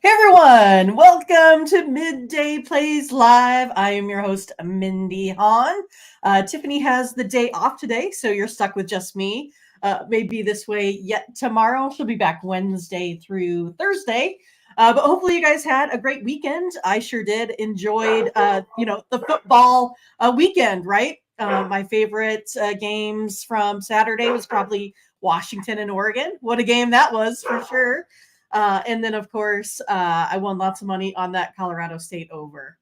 Hey everyone, welcome to Midday Plays Live. I am your host, Mindy Hahn. Tiffany has the day off today, so you're stuck with just me. Maybe this way yet tomorrow. She'll be back Wednesday through Thursday. But hopefully you guys had a great weekend. I sure did. Enjoyed, the football weekend, right? My favorite games from Saturday was probably Washington and Oregon. What a game that was for sure. And then, of course, I won lots of money on that Colorado State over.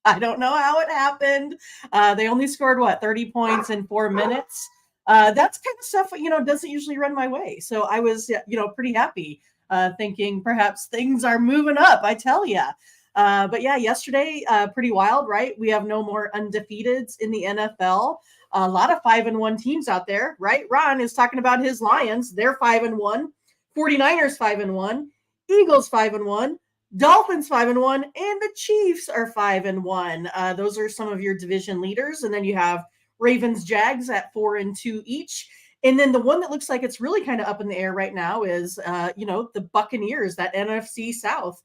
I don't know how it happened. They only scored, 30 points in 4 minutes. That's kind of stuff, doesn't usually run my way. So I was, pretty happy, thinking perhaps things are moving up, I tell you. But yeah, yesterday, pretty wild, right? We have no more undefeateds in the NFL. A lot of 5-1 teams out there, right? Ron is talking about his Lions. They're 5-1. 49ers 5-1, Eagles 5-1, Dolphins 5-1, and the Chiefs are 5-1. Those are some of your division leaders, and then you have Ravens, Jags at 4-2 each. And then the one that looks like it's really kind of up in the air right now is, the Buccaneers, that NFC South.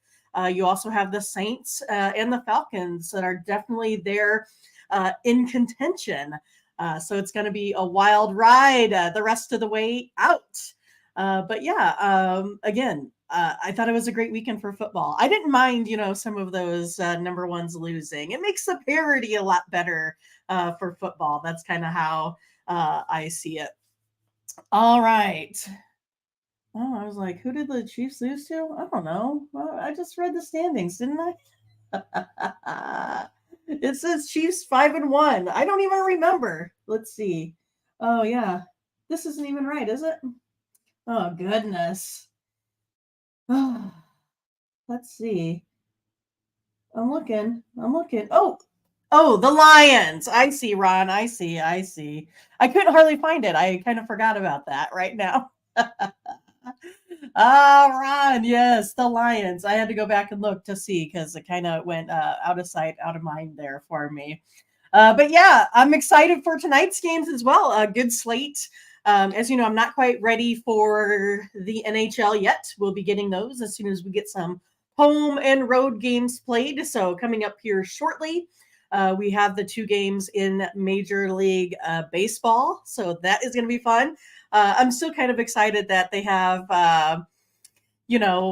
You also have the Saints and the Falcons that are definitely there in contention. So it's going to be a wild ride the rest of the way out. But yeah, again, I thought it was a great weekend for football. I didn't mind, some of those number ones losing. It makes the parity a lot better for football. That's kind of how I see it. All right. Oh, I was like, who did the Chiefs lose to? I don't know. Well, I just read the standings, didn't I? It says Chiefs 5-1. I don't even remember. Let's see. Oh yeah, this isn't even right, is it? Oh, goodness. Let's see. I'm looking. Oh, the Lions. I see, Ron. I see. I couldn't hardly find it. I kind of forgot about that right now. Ron. Yes, the Lions. I had to go back and look to see because it kind of went out of sight, out of mind there for me. But yeah, I'm excited for tonight's games as well. A good slate. As you know, I'm not quite ready for the NHL yet. We'll be getting those as soon as we get some home and road games played. So coming up here shortly, we have the 2 games in Major League Baseball. So that is going to be fun. I'm still kind of excited that they have,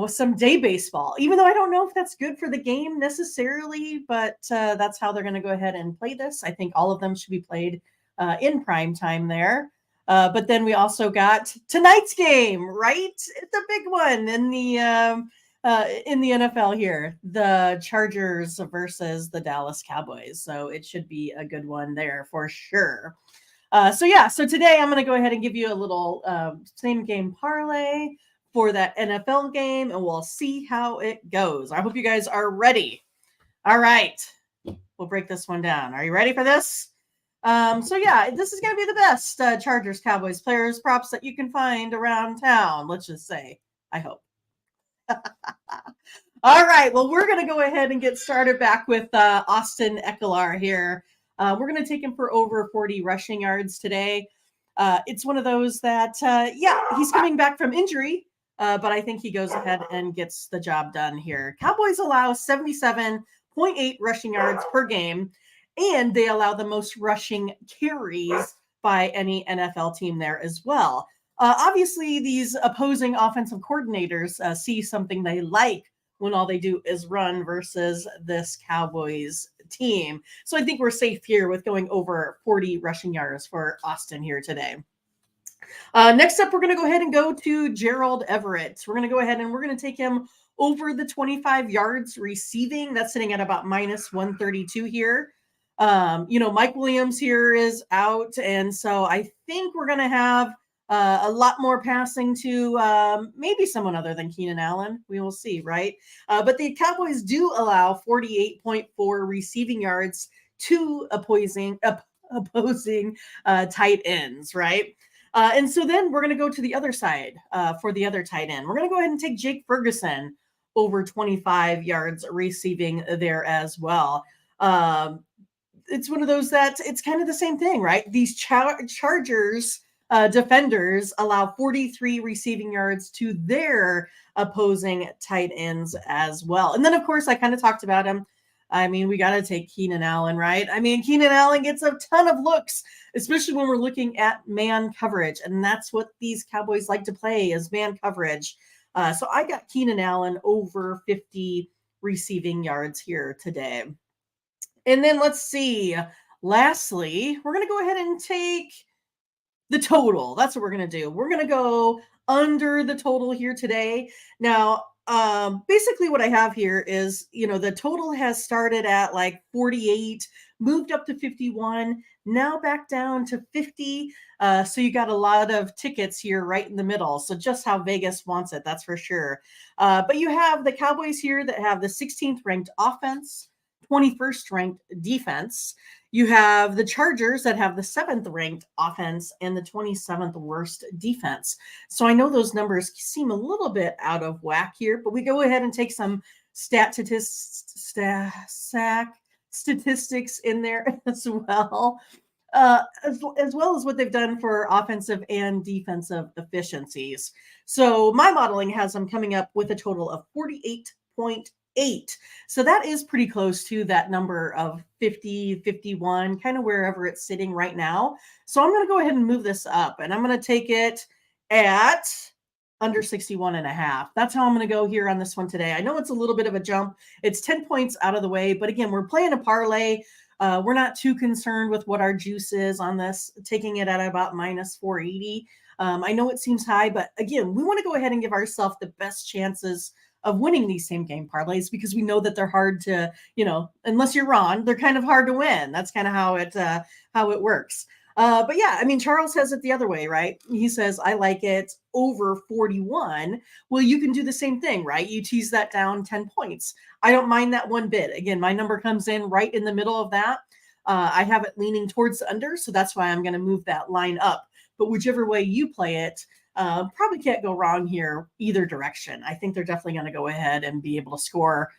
some day baseball, even though I don't know if that's good for the game necessarily, but that's how they're going to go ahead and play this. I think all of them should be played in prime time there. But then we also got tonight's game, right? It's a big one in the NFL here, the Chargers versus the Dallas Cowboys. So it should be a good one there for sure. So today I'm going to go ahead and give you a little same game parlay for that NFL game, and we'll see how it goes. I hope you guys are ready. All right, we'll break this one down. Are you ready for this? This is going to be the best Chargers, Cowboys players props that you can find around town. Let's just say, I hope. All right. Well, we're going to go ahead and get started back with Austin Ekeler here. We're going to take him for over 40 rushing yards today. It's one of those that, he's coming back from injury, but I think he goes ahead and gets the job done here. Cowboys allow 77.8 rushing yards per game, and they allow the most rushing carries by any NFL team there as well. Obviously, these opposing offensive coordinators see something they like when all they do is run versus this Cowboys team. So I think we're safe here with going over 40 rushing yards for Austin here today. Next up, we're going to go ahead and go to Gerald Everett. We're going to go ahead and we're going to take him over the 25 yards receiving. That's sitting at about minus 132 here. Mike Williams here is out, and so I think we're going to have a lot more passing to maybe someone other than Keenan Allen. We will see, right? But the Cowboys do allow 48.4 receiving yards to opposing tight ends, right? And so then we're going to go to the other side for the other tight end. We're going to go ahead and take Jake Ferguson over 25 yards receiving there as well. It's one of those that it's kind of the same thing, right? These Chargers defenders allow 43 receiving yards to their opposing tight ends as well. And then, of course, I kind of talked about him. I mean, we got to take Keenan Allen, right? I mean, Keenan Allen gets a ton of looks, especially when we're looking at man coverage. And that's what these Cowboys like to play is man coverage. So I got Keenan Allen over 50 receiving yards here today. And then let's see. Lastly, we're going to go ahead and take the total. That's what we're going to do. We're going to go under the total here today. Now, basically what I have here is, the total has started at like 48, moved up to 51, now back down to 50. So you got a lot of tickets here right in the middle. So just how Vegas wants it, that's for sure. But you have the Cowboys here that have the 16th ranked offense, 21st ranked defense. You have the Chargers that have the 7th ranked offense and the 27th worst defense. So I know those numbers seem a little bit out of whack here, but we go ahead and take some statistics in there as well. As well as what they've done for offensive and defensive efficiencies. So my modeling has them coming up with a total of 48.8. So that is pretty close to that number of 50, 51, kind of wherever it's sitting right now. So I'm going to go ahead and move this up, and I'm going to take it at under 61 and a half. That's how I'm going to go here on this one today. I know it's a little bit of a jump. It's 10 points out of the way, but again, we're playing a parlay. We're not too concerned with what our juice is on this, taking it at about minus 480. I know it seems high, but again, we want to go ahead and give ourselves the best chances of winning these same game parlays because we know that they're hard to, unless you're Ron, they're kind of hard to win. That's kind of how it works. But yeah, I mean, Charles has it the other way, right? He says, I like it over 41. Well, you can do the same thing, right? You tease that down 10 points. I don't mind that one bit. Again, my number comes in right in the middle of that. I have it leaning towards the under, so that's why I'm going to move that line up. But whichever way you play it, probably can't go wrong here either direction. I think they're definitely going to go ahead and be able to score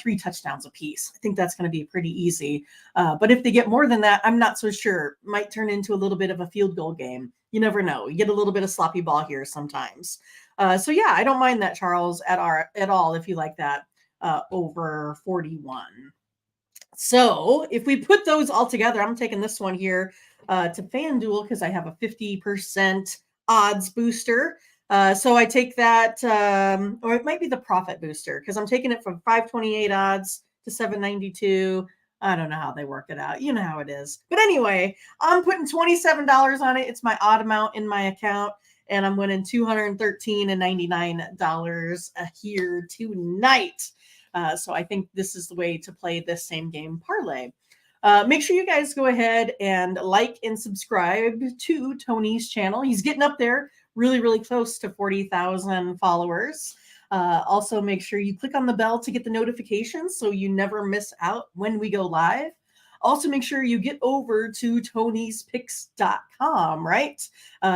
3 touchdowns apiece. I think that's going to be pretty easy. But if they get more than that, I'm not so sure. Might turn into a little bit of a field goal game. You never know. You get a little bit of sloppy ball here sometimes. So yeah, I don't mind that, Charles, at all if you like that over 41. So if we put those all together, I'm taking this one here to FanDuel because I have a 50% odds booster. So I take that, or it might be the profit booster because I'm taking it from 528 odds to 792. I don't know how they work it out. You know how it is. But anyway, I'm putting $27 on it. It's my odd amount in my account, and I'm winning $213.99 here tonight. So I think this is the way to play this same game parlay. Make sure you guys go ahead and like and subscribe to Tony's channel. He's getting up there really, really close to 40,000 followers. Also, make sure you click on the bell to get the notifications so you never miss out when we go live. Also, make sure you get over to Tony'sPicks.com, right?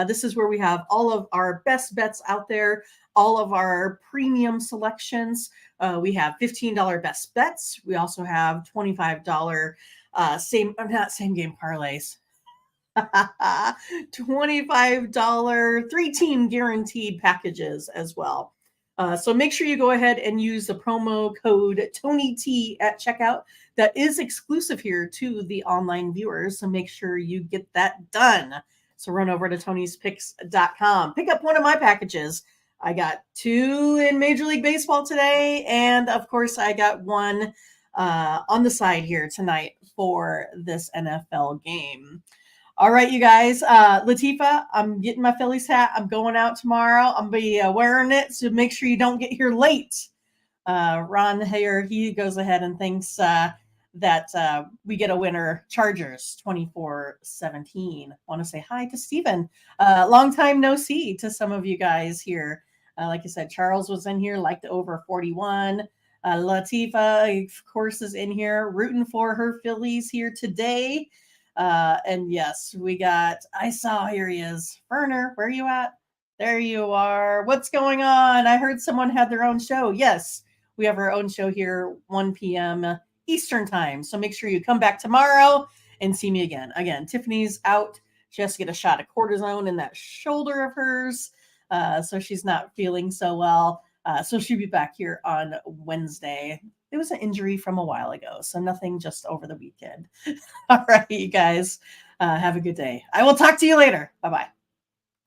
This is where we have all of our best bets out there, all of our premium selections. We have $15 best bets. We also have $25 same game parlays. $25 3-team guaranteed packages as well. So make sure you go ahead and use the promo code TonyT at checkout. That is exclusive here to the online viewers. So make sure you get that done. So run over to Tony'sPicks.com. Pick up one of my packages. I got 2 in Major League Baseball today. And of course, I got one on the side here tonight for this NFL game. All right, you guys. Latifah, I'm getting my Phillies hat. I'm going out tomorrow. I'm going to be wearing it, so make sure you don't get here late. Ron here, he goes ahead and thinks that we get a winner. Chargers 24-17. Want to say hi to Steven. Long time no see to some of you guys here. Like I said, Charles was in here, liked over 41. Latifah, of course, is in here rooting for her Phillies here today. And yes, we got, here he is. Werner, where are you at? There you are. What's going on? I heard someone had their own show. Yes, we have our own show here, 1 p.m. Eastern time. So make sure you come back tomorrow and see me again. Again, Tiffany's out She has to get a shot of cortisone in that shoulder of hers. So she's not feeling so well. So she'll be back here on Wednesday. It was an injury from a while ago, so nothing just over the weekend. All right, you guys, have a good day. I will talk to you later. Bye-bye.